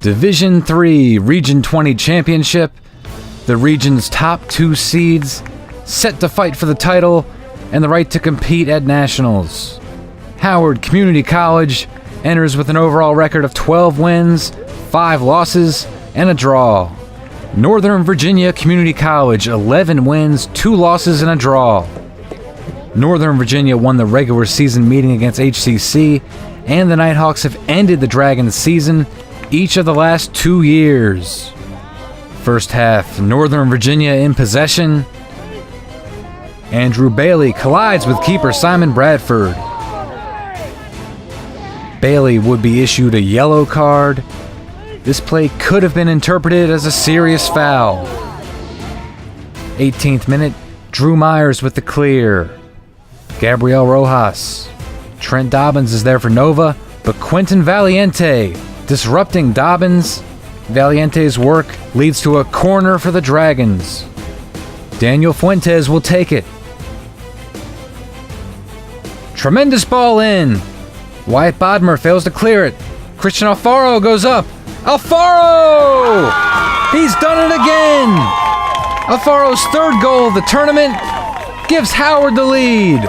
Division III Region 20 Championship. The region's top 2 seeds set to fight for the title and the right to compete at nationals. Howard Community College enters with an overall record of 12 wins, 5 losses, and a draw. Northern Virginia Community College, 11 wins, 2 losses, and a draw. Northern Virginia won the regular season meeting against HCC, and the Nighthawks have ended the Dragons season each of the last 2 years. First half, Northern Virginia in possession. Andrew Bailey collides with keeper Simon Bradford. Bailey would be issued a yellow card. This play could have been interpreted as a serious foul. 18th minute, Drew Myers with the clear. Gabriel Rojas. Trent Dobbins is there for Nova, but Quentin Valiente disrupting Dobbins. Valiente's work leads to a corner for the Dragons. Daniel Fuentes will take it. Tremendous ball in. Wyatt Bodmer fails to clear it. Christian Alfaro goes up. Alfaro! He's done it again! Alfaro's 3rd goal of the tournament gives Howard the lead.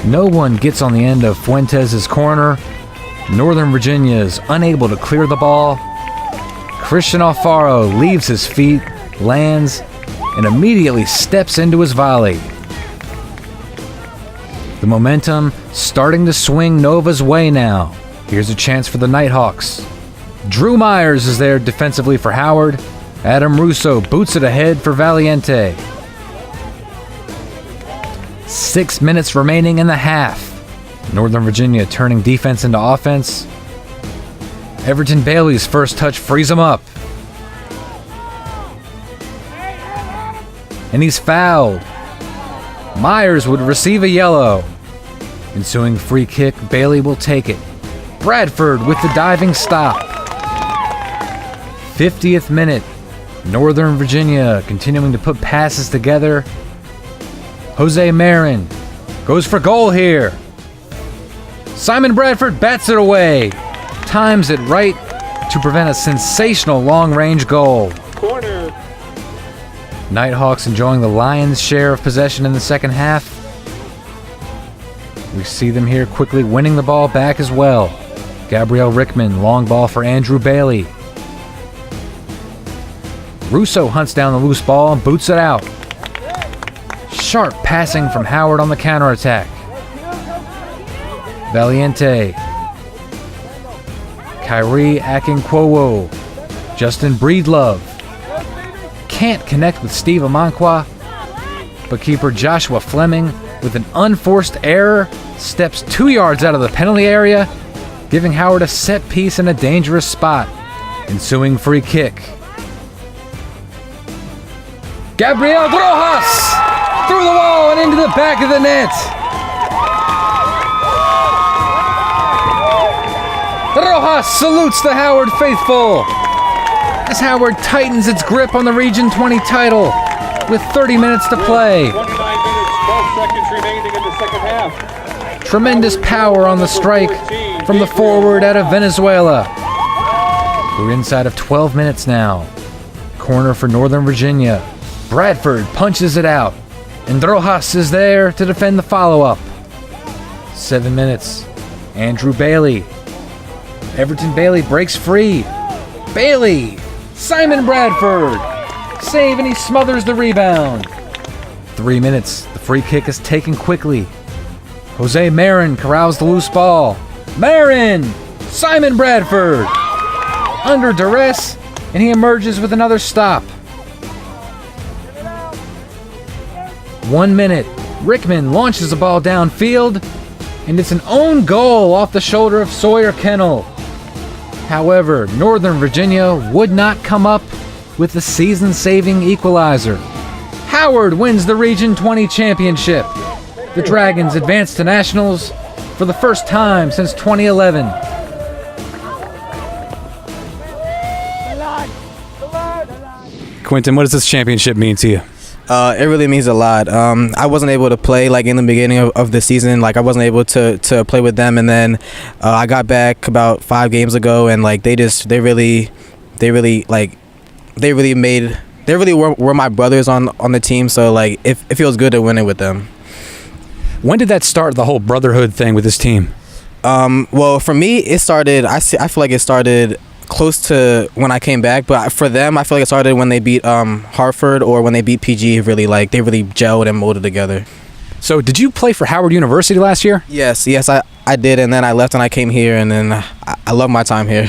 No one gets on the end of Fuentes' corner. Northern Virginia is unable to clear the ball. Christian Alfaro leaves his feet, lands, and immediately steps into his volley. The momentum starting to swing Nova's way now. Here's a chance for the Nighthawks. Drew Myers is there defensively for Howard. Adam Russo boots it ahead for Valiente. 6 minutes remaining in the half. Northern Virginia turning defense into offense. Everton Bailey's first touch frees him up. And he's fouled. Myers would receive a yellow. Ensuing free kick, Bailey will take it. Bradford with the diving stop. 50th minute. Northern Virginia continuing to put passes together. Jose Marin goes for goal here. Simon Bradford bats it away. Times it right to prevent a sensational long-range goal. Corner. Nighthawks enjoying the lion's share of possession in the second half. We see them here quickly winning the ball back as well. Gabriel Rickman, long ball for Andrew Bailey. Russo hunts down the loose ball and boots it out. Sharp passing from Howard on the counterattack. Valiente. Kyrie Akinkwuwo. Justin Breedlove. Can't connect with Steve Amankwa, but keeper Joshua Fleming, with an unforced error, steps 2 yards out of the penalty area, giving Howard a set piece in a dangerous spot. Ensuing free kick. Gabriel Rojas! Through the wall and into the back of the net. Rojas salutes the Howard faithful as Howard tightens its grip on the Region 20 title with 30 minutes to play. 29 minutes, 12 seconds remaining in the second half. Tremendous power on the strike from the forward out of Venezuela. We're inside of 12 minutes now. Corner for Northern Virginia. Bradford punches it out, and Rojas is there to defend the follow-up. 7 minutes. Andrew Bailey. Everton Bailey breaks free. Bailey! Simon Bradford! Save, and he smothers the rebound. 3 minutes. The free kick is taken quickly. Jose Marin corrals the loose ball. Marin! Simon Bradford! Under duress, and he emerges with another stop. 1 minute. Rickman launches the ball downfield, and it's an own goal off the shoulder of Sawyer Kennel. However, Northern Virginia would not come up with the season-saving equalizer. Howard wins the Region 20 championship. The Dragons advance to nationals for the first time since 2011. Quentin, what does this championship mean to you? It really means a lot. I wasn't able to play like in the beginning of the season. Like I wasn't able to play with them, and then I got back about 5 games ago, and like they really were my brothers on the team. So like it feels good to win it with them. When did that start, the whole brotherhood thing with this team? Well, for me, it started. I feel like it started close to when I came back, but for them, I feel like it started when they beat Hartford or when they beat PG. Really, like they really gelled and molded together. So, did you play for Howard University last year? Yes, I did, and then I left and I came here, and then I love my time here.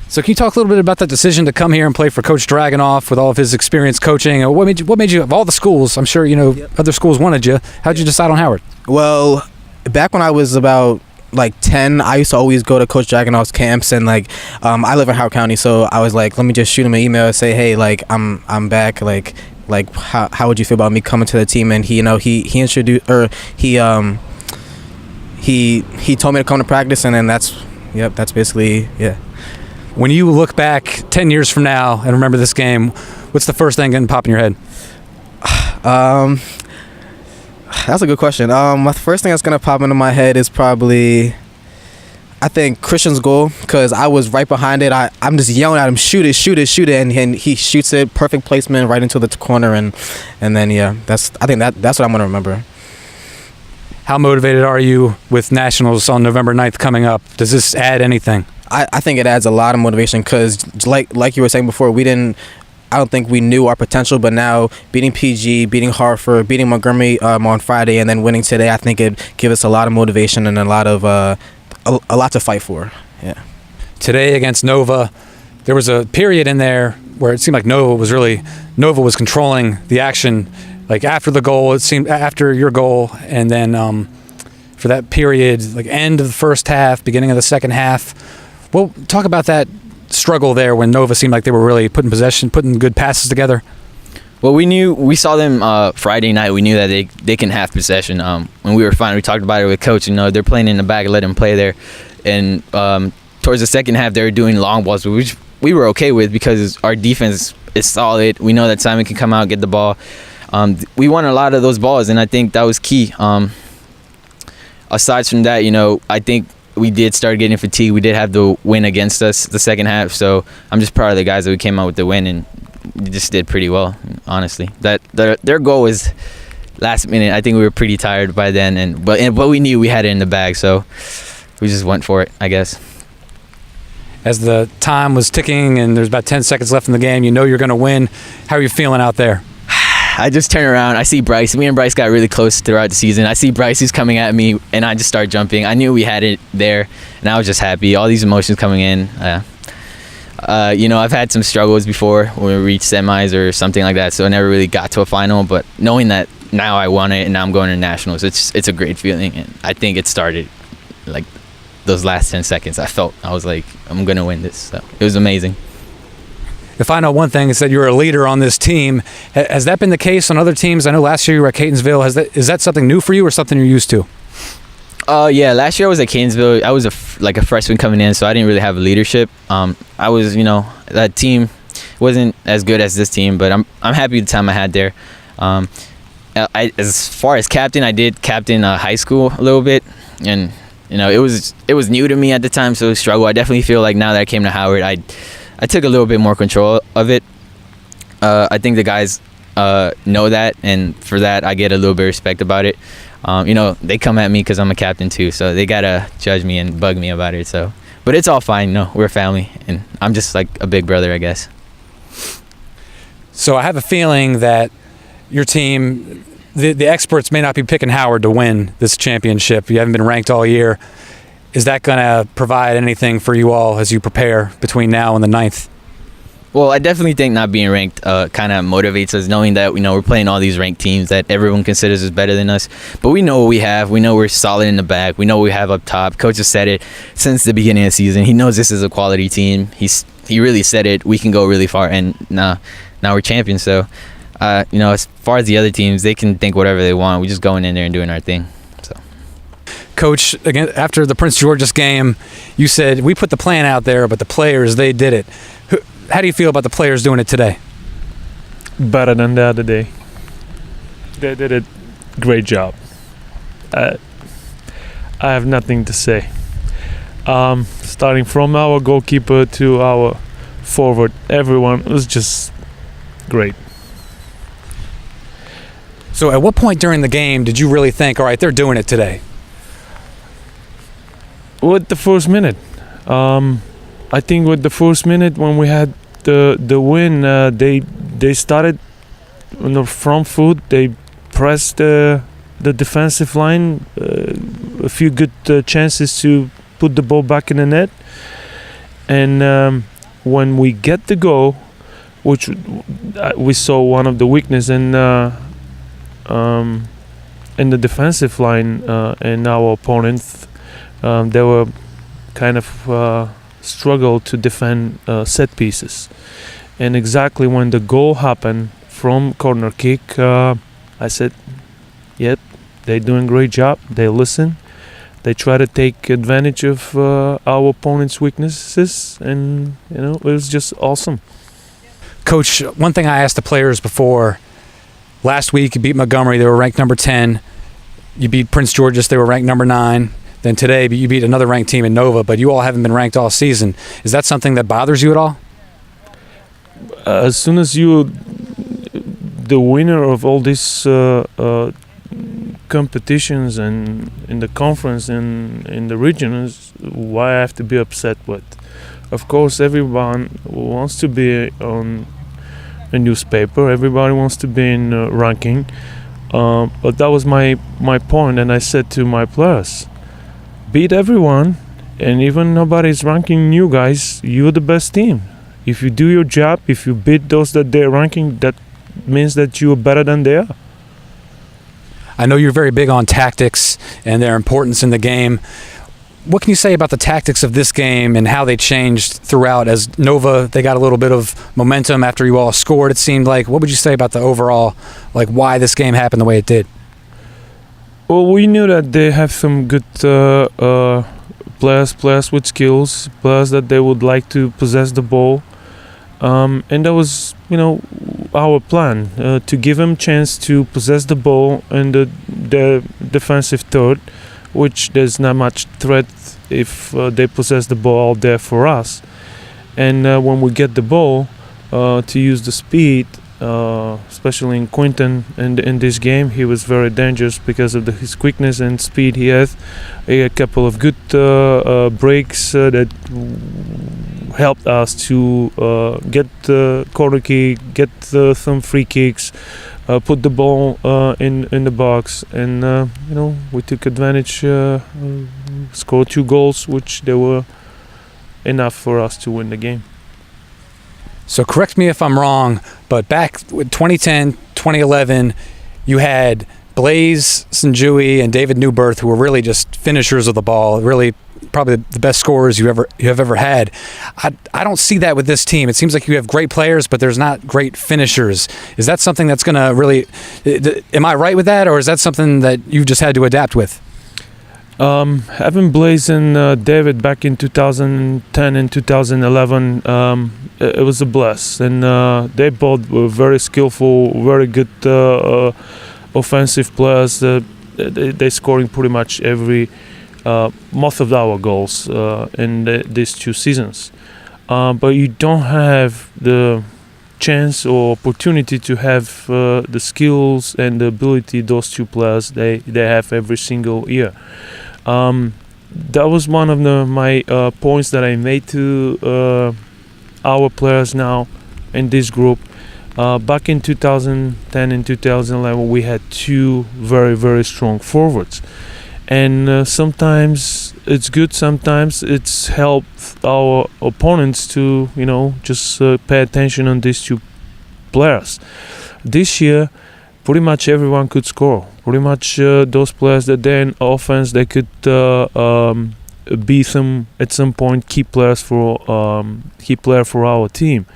So, can you talk a little bit about that decision to come here and play for Coach Dragonoff with all of his experience coaching? What made you of all the schools? I'm sure other schools wanted you. How did you decide on Howard? Well, back when I was about like 10, I used to always go to Coach Dragonoff's camps, and like I live in Howard County, so I was like, let me just shoot him an email and say, hey, like I'm back, like how would you feel about me coming to the team? And he introduced, or he told me to come to practice, and then that's basically yeah. When you look back 10 years from now and remember this game, what's the first thing going to pop in your head? That's a good question. My first thing that's gonna pop into my head is probably, I think, Christian's goal, because I was right behind it. I'm just yelling at him, shoot it, and he shoots it, perfect placement right into the corner, and then yeah, that's what I'm gonna remember. How motivated are you with Nationals on November 9th coming up? Does this add anything? I think it adds a lot of motivation, because like you were saying before, I don't think we knew our potential, but now beating PG, beating Hartford, beating Montgomery on Friday, and then winning today, I think it gives us a lot of motivation and a lot to fight for. Yeah. Today against Nova, there was a period in there where it seemed like Nova was controlling the action. Like after the goal, it seemed after your goal, and then for that period, like end of the first half, beginning of the second half. Well, talk about that struggle there when Nova seemed like they were really putting good passes together. Well, we saw them Friday night. We knew that they can have possession. When we were fine, we talked about it with coach. They're playing in the back, let them play there. And towards the second half, they were doing long balls, which we were okay with because our defense is solid. We know that Simon can come out, get the ball. We won a lot of those balls, and I think that was key. Aside from that, I think we did start getting fatigued. We did have the win against us the second half, so I'm just proud of the guys that we came out with the win, and we just did pretty well, honestly. That their goal was last minute. I think we were pretty tired by then, but we knew we had it in the bag, so we just went for it, I guess. As the time was ticking and there's about 10 seconds left in the game, you're going to win. How are you feeling out there? I just turn around. I see Bryce. Me and Bryce got really close throughout the season. I see Bryce, he's coming at me, and I just start jumping. I knew we had it there, and I was just happy. All these emotions coming in. I've had some struggles before when we reached semis or something like that, so I never really got to a final. But knowing that now I won it and now I'm going to nationals, it's a great feeling. And I think it started like those last 10 seconds. I was like, I'm going to win this. So it was amazing. If I know one thing, it's that you're a leader on this team. Has that been the case on other teams? I know last year you were at Catonsville. Is that something new for you or something you're used to? Yeah, last year I was at Catonsville. I was a freshman coming in, so I didn't really have a leadership. I was, that team wasn't as good as this team, but I'm happy with the time I had there. As far as captain, I did captain high school a little bit, and it was new to me at the time, so it was a struggle. I definitely feel like now that I came to Howard, I took a little bit more control of it. I think the guys know that, and for that I get a little bit of respect about it. They come at me because I'm a captain too, so they gotta judge me and bug me about it. So, but it's all fine. We're a family, and I'm just like a big brother, I guess. So I have a feeling that your team, the experts may not be picking Howard to win this championship. You haven't been ranked all year. Is that going to provide anything for you all as you prepare between now and the 9th? Well, I definitely think not being ranked kind of motivates us, knowing that we're playing all these ranked teams that everyone considers is better than us. But we know what we have. We know we're solid in the back. We know what we have up top. Coach has said it since the beginning of the season. He knows this is a quality team. He really said it. We can go really far, and now we're champions. So, as far as the other teams, they can think whatever they want. We're just going in there and doing our thing. Coach, again, after the Prince George's game, you said, we put the plan out there, but the players, they did it. How do you feel about the players doing it today? Better than the other day. They did a great job. I have nothing to say. Starting from our goalkeeper to our forward, everyone was just great. So at what point during the game did you really think, all right, they're doing it today? With the first minute, I think with the first minute when we had the win, they started on the front foot. They pressed the defensive line, a few good chances to put the ball back in the net, and when we get the goal, which we saw one of the weakness in the defensive line and our opponents, they were kind of struggle to defend set pieces, and exactly when the goal happened from corner kick, I said, "Yep, they're doing a great job. They listen. They try to take advantage of our opponent's weaknesses, and it was just awesome." Coach, one thing I asked the players before, last week you beat Montgomery, they were ranked number 10. You beat Prince George's, they were ranked number 9. Then today you beat another ranked team in Nova, but you all haven't been ranked all season. Is that something that bothers you at all? As soon as you the winner of all these competitions and in the conference and in the regions, why I have to be upset with? Of course, everyone wants to be on a newspaper. Everybody wants to be in ranking. But that was my point, and I said to my players, beat everyone, and even nobody's ranking you guys, you're the best team. If you do your job, if you beat those that they're ranking, that means that you're better than they are. I know you're very big on tactics and their importance in the game. What can you say about the tactics of this game and how they changed throughout? As Nova, they got a little bit of momentum after you all scored, it seemed like. What would you say about the overall, like why this game happened the way it did? Well, we knew that they have some good players with skills, players that they would like to possess the ball. And that was, our plan, to give them chance to possess the ball in the defensive third, which there's not much threat if they possess the ball out there for us. And when we get the ball, to use the speed, especially in Quinton in this game, he was very dangerous because of his quickness and speed he has. He had a couple of good breaks that helped us to get the corner kick, get some free kicks, put the ball in the box, and we took advantage, scored 2 goals, which they were enough for us to win the game. So correct me if I'm wrong, but back with 2010, 2011, you had Blaze Sanjui and David Newbirth, who were really just finishers of the ball, really probably the best scorers you have ever had. I don't see that with this team. It seems like you have great players, but there's not great finishers. Is that something that's going to really – am I right with that, or is that something that you've just had to adapt with? Having Blaze and David back in 2010 and 2011, it was a bless, and they both were very skillful, very good offensive players. They scoring pretty much most of our goals in these 2 seasons. But you don't have the chance or opportunity to have the skills and the ability those 2 players they have every single year. That was one of my points that I made to our players now in this group. Back in 2010 and 2011, we had 2 very, very strong forwards. And sometimes it's good, sometimes it's helped our opponents to, just pay attention on these 2 players. This year, pretty much everyone could score. Pretty much those players that they're in offense, they could be at some point key player for our team.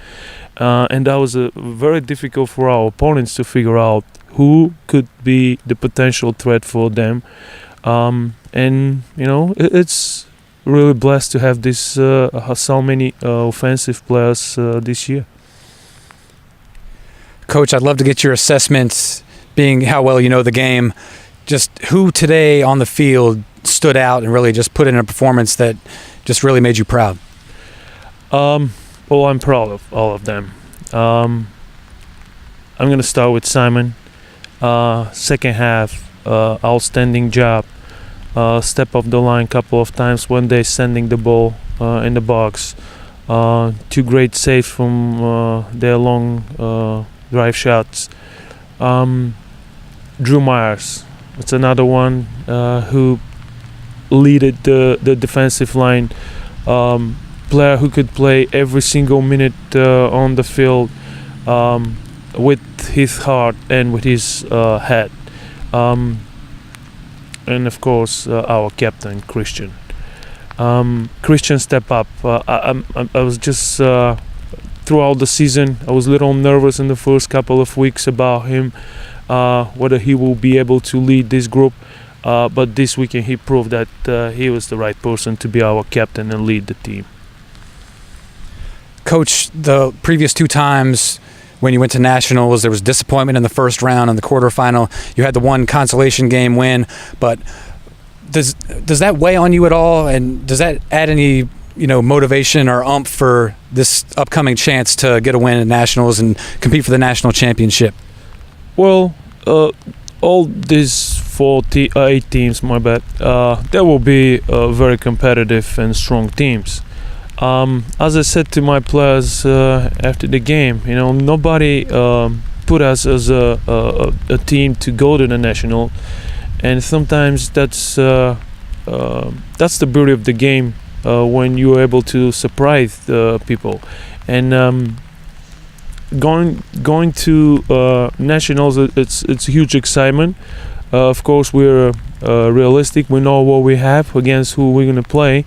And that was very difficult for our opponents to figure out who could be the potential threat for them. And it's really blessed to have this so many offensive players this year. Coach, I'd love to get your assessments being how well you know the game, just who today on the field stood out and really just put in a performance that just really made you proud? Well, I'm proud of all of them. I'm going to start with Simon. Second half, outstanding job. Step off the line couple of times when they're sending the ball in the box. Two great saves from their long drive shots. Drew Myers, it's another one who leaded the defensive line. Player who could play every single minute on the field with his heart and with his head. And of course our captain Christian. Christian step up. I was just throughout the season I was a little nervous in the first couple of weeks about him, whether he will be able to lead this group, but this weekend he proved that he was the right person to be our captain and lead the team. Coach, the previous two times when you went to nationals, there was disappointment in the first round and the quarterfinal. You had the one consolation game win, but does that weigh on you at all? And does that add any motivation or oomph for this upcoming chance to get a win at nationals and compete for the national championship? Well, all these 8 teams, my bad, they will be very competitive and strong teams. As I said to my players after the game, nobody put us as a team to go to the national, and sometimes that's the beauty of the game when you're able to surprise people. And going to nationals, it's a huge excitement. Of course, we're realistic. We know what we have against who we're gonna play.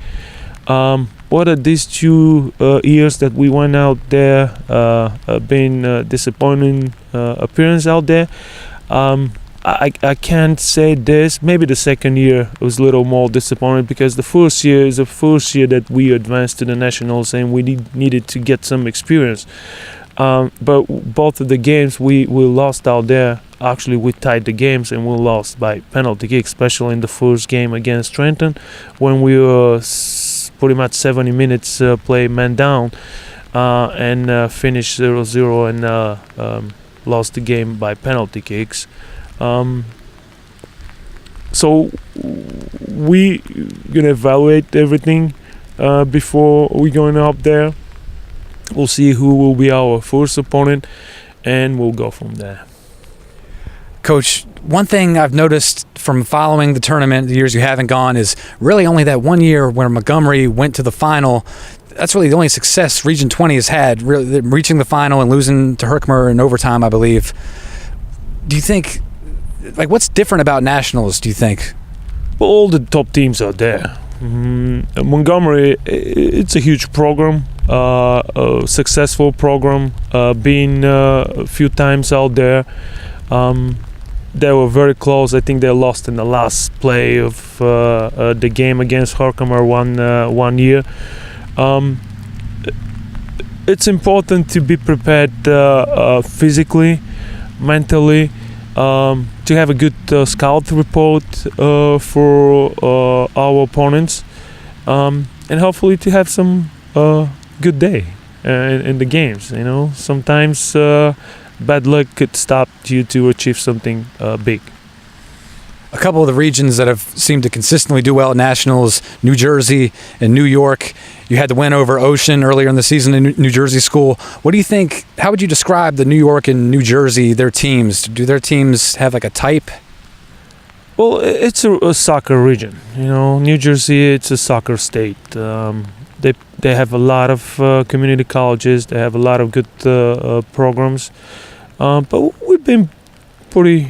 What are these 2 years that we went out there, been disappointing appearance out there? I can't say this. Maybe the second year was a little more disappointing because the first year is the first year that we advanced to the nationals and we needed to get some experience. But both of the games we lost out there. Actually, we tied the games and we lost by penalty kick, especially in the first game against Trenton when we were pretty much 70 minutes play man down and finished 0-0 and lost the game by penalty kicks. So we gonna evaluate everything before we going up there. We'll see who will be our first opponent and we'll go from there. Coach, one thing I've noticed from following the tournament, the years you haven't gone, is really only that one year where Montgomery went to the final. That's really the only success Region 20 has had, really reaching the final and losing to Herkimer in overtime, I believe. Do you think, what's different about nationals, do you think? Well, all the top teams are there. Montgomery, it's a huge program, a successful program, been a few times out there. They were very close. I think they lost in the last play of the game against Herkimer one year. It's important to be prepared physically, mentally, to have a good scout report for our opponents, and hopefully to have some good day in the games. Sometimes bad luck could stop you to achieve something big. A couple of the regions that have seemed to consistently do well at nationals, New Jersey and New York. You had the win over Ocean earlier in the season in New Jersey school. What do you think, how would you describe the New York and New Jersey, their teams? Do their teams have a type? Well, it's a soccer region. New Jersey, it's a soccer state. They have a lot of community colleges. They have a lot of good programs. But we've been pretty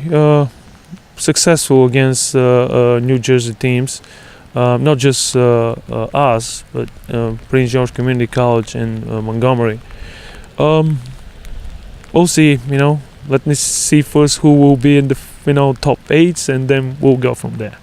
successful against New Jersey teams. Not just us, but Prince George Community College and Montgomery. We'll see. Let me see first who will be in the top 8, and then we'll go from there.